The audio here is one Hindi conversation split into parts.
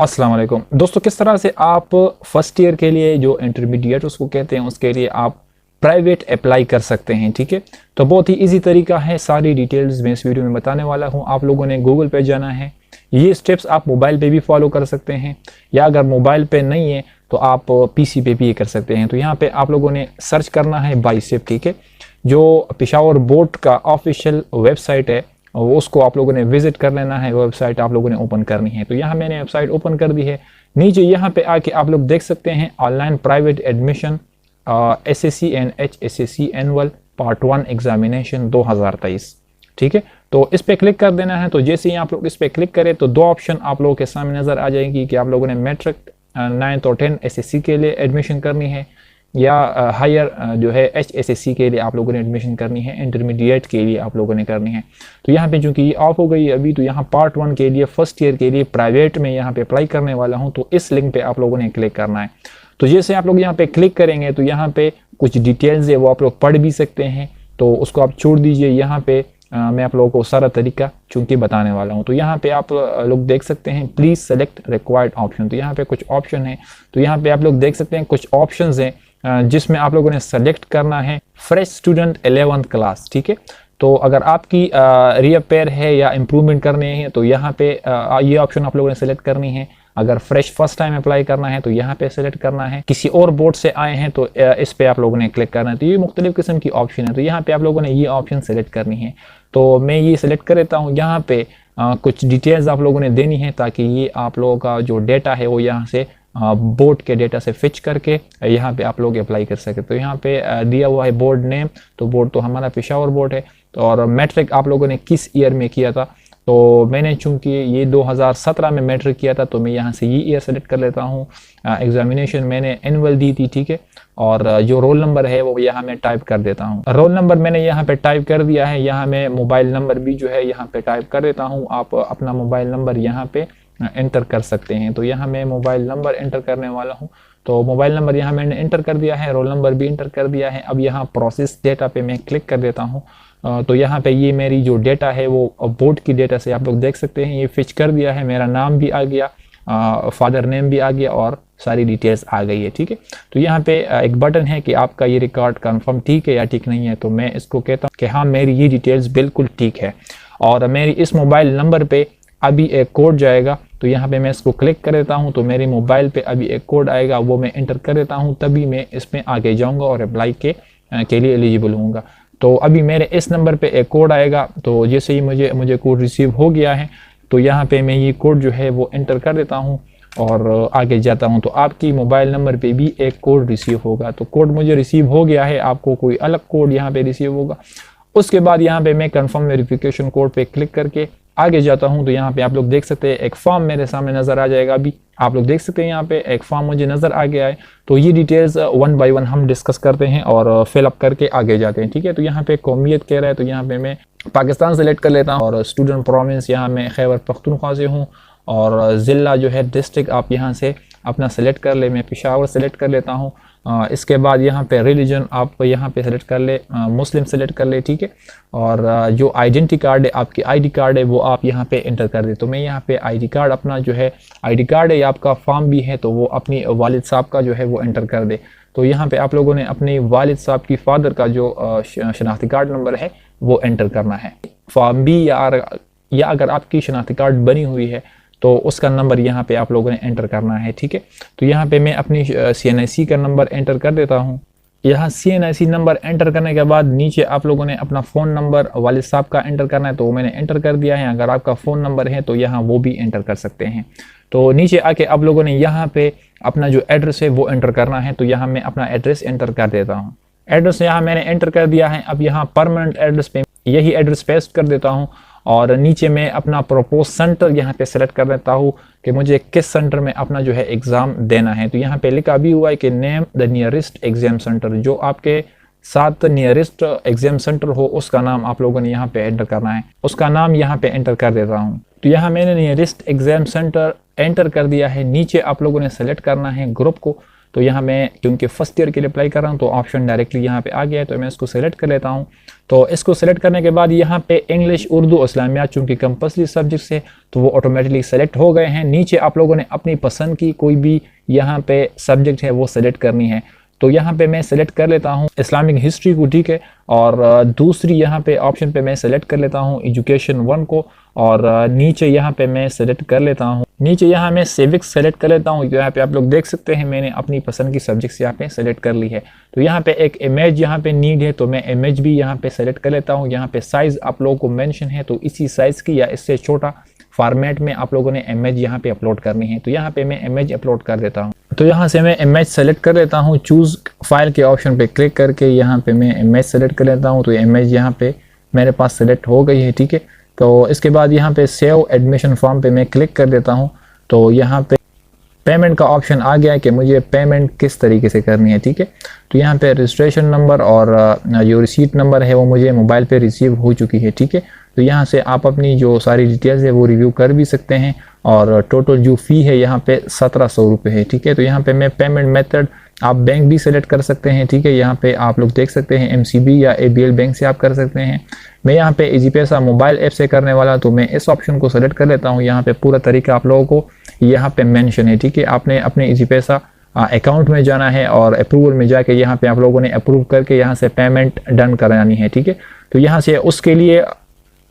अस्सलाम वालेकुम दोस्तों, किस तरह से आप फर्स्ट ईयर के लिए जो इंटरमीडिएट उसको कहते हैं उसके लिए आप प्राइवेट अप्लाई कर सकते हैं। ठीक है, तो बहुत ही इजी तरीका है, सारी डिटेल्स मैं इस वीडियो में बताने वाला हूं। आप लोगों ने गूगल पे जाना है, ये स्टेप्स आप मोबाइल पे भी फॉलो कर सकते हैं, या अगर मोबाइल पे नहीं है तो आप पीसी पे भी ये कर सकते हैं। तो यहाँ पे आप लोगों ने सर्च करना है बाइसेप। ठीक है, जो पेशावर बोर्ड का ऑफिशियल वेबसाइट है उसको आप लोगों ने विजिट कर लेना है, वेबसाइट आप लोगों ने ओपन करनी है। तो यहाँ मैंने वेबसाइट ओपन कर दी है। नीचे यहाँ पे आके आप लोग देख सकते हैं online private admission SSC and HSSC annual part 1 examination 2023। ठीक है, तो इस पे क्लिक कर देना है। तो जैसे ही आप लोग इस पे क्लिक करें तो दो ऑप्शन आप लोगों के सामने नजर आ जाएगी कि आप लोगों ने मैट्रिक 9th और 10th एसएससी के लिए एडमिशन करनी है, या हायर जो है एचएसएससी के लिए आप लोगों ने एडमिशन करनी है, इंटरमीडिएट के लिए आप लोगों ने करनी है। तो यहाँ पे चूंकि ये ऑफ हो गई है अभी, तो यहाँ पार्ट 1 के लिए फर्स्ट ईयर के लिए प्राइवेट में यहाँ पे अप्लाई करने वाला हूँ। तो इस लिंक पे आप लोगों ने क्लिक करना है। तो जैसे आप लोग यहाँ पे क्लिक करेंगे तो यहाँ पे कुछ डिटेल्स है वो आप लोग पढ़ भी सकते हैं, तो उसको आप छोड़ दीजिए। यहाँ पे मैं आप लोगों को सारा तरीका चूंकि बताने वाला हूँ। तो यहाँ पे आप लोग देख सकते हैं प्लीज सेलेक्ट रिक्वायर्ड ऑप्शन। तो यहाँ पे कुछ ऑप्शन है, तो यहाँ पे आप लोग देख सकते हैं कुछ ऑप्शंस हैं जिसमें आप लोगों ने सेलेक्ट करना है फ्रेश स्टूडेंट 11th क्लास। ठीक है, तो अगर आपकी रीअपेयर है या इम्प्रूवमेंट करने हैं तो यहाँ पे ये ऑप्शन आप लोगों ने सेलेक्ट करनी है। अगर फ्रेश फर्स्ट टाइम अप्लाई करना है तो यहाँ पे सेलेक्ट करना है। किसी और बोर्ड से आए हैं तो इस पे आप लोगों ने क्लिक करना है। तो ये मुख्तलिफ किस्म की ऑप्शन है, तो यहाँ पे आप लोगों ने ये ऑप्शन सेलेक्ट करनी है। तो मैं ये सेलेक्ट कर देता हूँ। यहाँ पे कुछ डिटेल्स आप लोगों ने देनी है ताकि ये आप लोगों का जो डेटा है वो यहाँ से बोर्ड के डेटा से फिच करके यहाँ पे आप लोग अप्लाई कर सके। तो यहाँ पे दिया हुआ है बोर्ड नेम, तो बोर्ड तो हमारा पेशावर बोर्ड है। तो और मैट्रिक आप लोगों ने किस ईयर में किया था, तो मैंने चूंकि ये 2017 में मैट्रिक किया था तो मैं यहाँ से ये ईयर सेलेक्ट कर लेता हूँ। एग्जामिनेशन मैंने एनुअल दी थी। ठीक है, और जो रोल नंबर है वो यहाँ मैं टाइप कर देता हूँ। रोल नंबर मैंने यहाँ पे टाइप कर दिया है। यहाँ मैं मोबाइल नंबर भी जो है यहाँ पे टाइप कर देता हूँ। आप अपना मोबाइल नंबर यहाँ पे एंटर कर सकते हैं। तो यहाँ मैं मोबाइल नंबर एंटर करने वाला हूँ। तो मोबाइल नंबर यहाँ मैंने एंटर कर दिया है, रोल नंबर भी एंटर कर दिया है। अब यहाँ प्रोसेस डेटा पे मैं क्लिक कर देता हूँ। तो यहाँ पे ये मेरी जो डेटा है वो बोर्ड की डेटा से आप लोग देख सकते हैं ये फिच कर दिया है। मेरा नाम भी आ गया, फादर नेम भी आ गया और सारी डिटेल्स आ गई है। ठीक है, तो यहाँ पे एक बटन है कि आपका ये रिकॉर्ड कंफर्म ठीक है या ठीक नहीं है। तो मैं इसको कहता हूँ कि हाँ मेरी ये डिटेल्स बिल्कुल ठीक है, और मेरी इस मोबाइल नंबर पे अभी एक कोड जाएगा। तो यहाँ पे मैं इसको क्लिक कर देता हूँ। तो मेरे मोबाइल पे अभी एक कोड आएगा, वो मैं एंटर कर देता हूँ, तभी मैं इसमें आगे जाऊँगा और अप्लाई के लिए एलिजिबल होऊंगा। तो अभी मेरे इस नंबर पे एक कोड आएगा। तो जैसे ही मुझे कोड रिसीव हो गया है तो यहाँ पे मैं ये कोड जो है वो एंटर कर देता हूँ और आगे जाता हूँ। तो आपकी मोबाइल नंबर पे भी एक कोड रिसीव होगा। तो कोड मुझे रिसीव हो गया है, आपको कोई अलग कोड यहाँ पे रिसीव होगा। उसके बाद यहाँ पे मैं कंफर्म वेरिफिकेशन कोड पे क्लिक करके आगे जाता हूं। तो यहाँ पे आप लोग देख सकते हैं एक फॉर्म मेरे सामने नजर आ जाएगा। अभी आप लोग देख सकते हैं यहाँ पे एक फॉर्म मुझे नजर आ गया है। तो ये डिटेल्स 1 बाय 1 हम डिस्कस करते हैं और फिलअप करके आगे जाते हैं। ठीक है, तो यहाँ पे कौमियत कह रहा है, तो यहाँ पे मैं पाकिस्तान सेलेक्ट कर लेता हूँ, और स्टूडेंट प्रोविंस यहाँ मैं खैबर पख्तूनख्वा से हूँ, और ज़िला जो है डिस्ट्रिक्ट आप यहाँ से अपना सेलेक्ट कर ले। मैं पेशावर सेलेक्ट कर लेता हूँ। इसके बाद यहाँ पे रिलीजन आप यहाँ पे सेलेक्ट कर ले, मुस्लिम सेलेक्ट कर ले। ठीक है, और जो आइडेंटिटी कार्ड है, आपकी आईडी कार्ड है, वो आप यहाँ पे एंटर कर दे। तो मैं यहाँ पे आईडी कार्ड अपना जो है आईडी कार्ड है या आपका फॉर्म भी है तो वो अपनी वालिद साहब का जो है वो एंटर कर दे। तो यहाँ पे आप लोगों ने अपने वालिद साहब की फादर का जो शनाख्ती कार्ड नंबर है वो एंटर करना है। फॉर्म भी या अगर आपकी शनाख्ती कार्ड बनी हुई है तो उसका नंबर यहाँ पे आप लोगों ने एंटर करना है। ठीक है, तो यहाँ पे मैं अपनी CNIC का नंबर एंटर कर देता हूँ। यहाँ CNIC नंबर एंटर करने के बाद नीचे आप लोगों ने अपना फ़ोन नंबर वालिद साहब का एंटर करना है, तो वो मैंने एंटर कर दिया है। अगर आपका फ़ोन नंबर है तो यहाँ वो भी एंटर कर सकते हैं। तो नीचे आके आप लोगों ने यहाँ पे अपना जो एड्रेस है वो एंटर करना है। तो यहाँ मैं अपना एड्रेस एंटर कर देता हूँ। एड्रेस यहाँ मैंने एंटर कर दिया है। अब यहाँ परमानेंट एड्रेस पे यही एड्रेस पेस्ट कर देता हूँ, और नीचे मैं अपना प्रपोज सेंटर यहाँ पे सेलेक्ट कर देता हूँ कि मुझे किस सेंटर में अपना जो है एग्ज़ाम देना है। तो यहाँ पे लिखा भी हुआ है कि name the nearest exam centre, जो आपके साथ नियरेस्ट एग्जाम सेंटर हो उसका नाम आप लोगों ने यहाँ पे एंटर करना है। उसका नाम यहाँ पे एंटर कर देता हूँ। तो यहाँ मैंने नियरेस्ट एग्जाम सेंटर एंटर कर दिया है। नीचे आप लोगों ने सेलेक्ट करना है ग्रुप को। तो यहाँ मैं क्योंकि फर्स्ट ईयर के लिए अप्लाई कर रहा हूँ तो ऑप्शन डायरेक्टली यहाँ पे आ गया है, तो मैं इसको सेलेक्ट कर लेता हूँ। तो इसको सेलेक्ट करने के बाद यहाँ पे इंग्लिश, उर्दू, इस्लामियात चूँकि कंपल्सरी सब्जेक्ट्स है तो वो ऑटोमेटिकली सेलेक्ट हो गए हैं। नीचे आप लोगों ने अपनी पसंद की कोई भी यहाँ पे सब्जेक्ट है वो सेलेक्ट करनी है। तो यहाँ पे मैं सेलेक्ट कर लेता हूँ इस्लामिक हिस्ट्री को, ठीक है। और दूसरी यहाँ पे ऑप्शन पे मैं सेलेक्ट कर लेता हूँ एजुकेशन 1 को, और नीचे यहाँ पे मैं सेलेक्ट कर लेता हूँ, नीचे यहाँ मैं सिविक्स सेलेक्ट कर लेता हूँ। यहाँ पे आप लोग देख सकते हैं मैंने अपनी पसंद की सब्जेक्ट्स यहाँ पे सेलेक्ट कर ली है। तो यहाँ पे एक इमेज यहाँ पे नीड है तो मैं इमेज भी यहाँ पे सेलेक्ट कर लेता हूँ। यहाँ पे साइज़ आप लोगों को मेंशन है तो इसी साइज़ की या इससे छोटा फॉर्मेट में आप लोगों ने इमेज यहाँ पे अपलोड करनी है। तो यहाँ पे मैं इमेज अपलोड कर देता हूँ। तो यहाँ से मैं इमेज सेलेक्ट कर लेता हूँ, चूज़ फाइल के ऑप्शन पे क्लिक करके यहाँ पे मैं इमेज सेलेक्ट कर लेता हूँ। तो इमेज यहाँ पे मेरे पास सेलेक्ट हो गई है, ठीक है। तो इसके बाद यहाँ पे सेव एडमिशन फॉर्म पे मैं क्लिक कर देता हूँ। तो यहाँ पे पेमेंट का ऑप्शन आ गया है कि मुझे पेमेंट किस तरीके से करनी है, ठीक है। तो यहाँ पे रजिस्ट्रेशन नंबर और जो रिसीट नंबर है वो मुझे मोबाइल पे रिसीव हो चुकी है, ठीक है। तो यहाँ से आप अपनी जो सारी डिटेल्स है वो रिव्यू कर भी सकते हैं। और टोटल जो फ़ी है यहाँ पे 1700 रुपये है, ठीक है। तो यहाँ पे मैं पेमेंट मेथड आप बैंक भी सेलेक्ट कर सकते हैं, ठीक है। यहाँ पे आप लोग देख सकते हैं MCB या ABL बैंक से आप कर सकते हैं। मैं यहाँ पे इजी पैसा मोबाइल ऐप से करने वाला तो मैं इस ऑप्शन को सेलेक्ट कर लेता हूँ। यहाँ पे पूरा तरीका आप लोगों को यहाँ पे मेंशन है, ठीक है। आपने अपने इजी पैसा अकाउंट में जाना है और अप्रूवल में जाके यहाँ पे आप लोगों ने अप्रूव करके यहाँ से पेमेंट डन करानी है, ठीक है। तो यहाँ से उसके लिए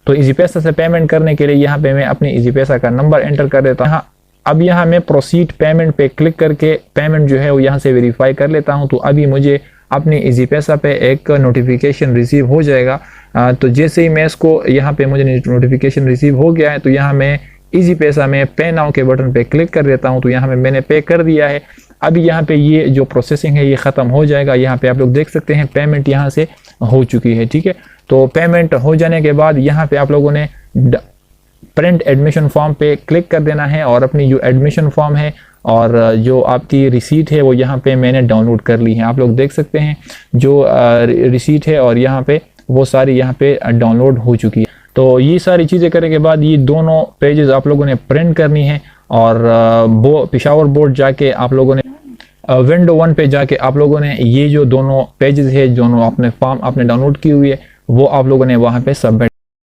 तो इजी पैसा से पेमेंट करने के लिए यहाँ पे मैं अपनी इजी पैसा का नंबर एंटर कर देता हूँ। अब यहाँ मैं प्रोसीड पेमेंट पे क्लिक करके पेमेंट जो है वो यहाँ से वेरीफाई कर लेता हूँ। तो अभी मुझे अपनी इजी पैसा पे एक नोटिफिकेशन रिसीव हो जाएगा। तो जैसे ही मैं इसको यहाँ पे मुझे नोटिफिकेशन रिसीव हो गया है तो यहाँ मैं इजी पैसा में पे नाउ के बटन पे क्लिक कर देता हूँ। तो यहाँ पे मैंने पे कर दिया है। अभी यहाँ पे ये जो प्रोसेसिंग है ये ख़त्म हो जाएगा। यहाँ पे आप लोग देख सकते हैं पेमेंट यहाँ से हो चुकी है, ठीक है। तो पेमेंट हो जाने के बाद यहाँ पे आप लोगों ने प्रिंट एडमिशन फॉर्म पे क्लिक कर देना है और अपनी जो एडमिशन फॉर्म है और जो आपकी रिसीट है वो यहाँ पे मैंने डाउनलोड कर ली है। आप लोग देख सकते हैं जो रिसीट है और यहाँ पे वो सारी यहाँ पे डाउनलोड हो चुकी है। तो ये सारी चीज़ें करने के बाद ये दोनों पेजेस आप लोगों ने प्रिंट करनी है और पेशावर बोर्ड जाके आप लोगों ने विंडो 1 पे जाके आप लोगों ने ये जो दोनों पेजेस है, दोनों अपने फॉर्म आपने डाउनलोड की हुई है वो आप लोगों ने वहाँ पे सबमिट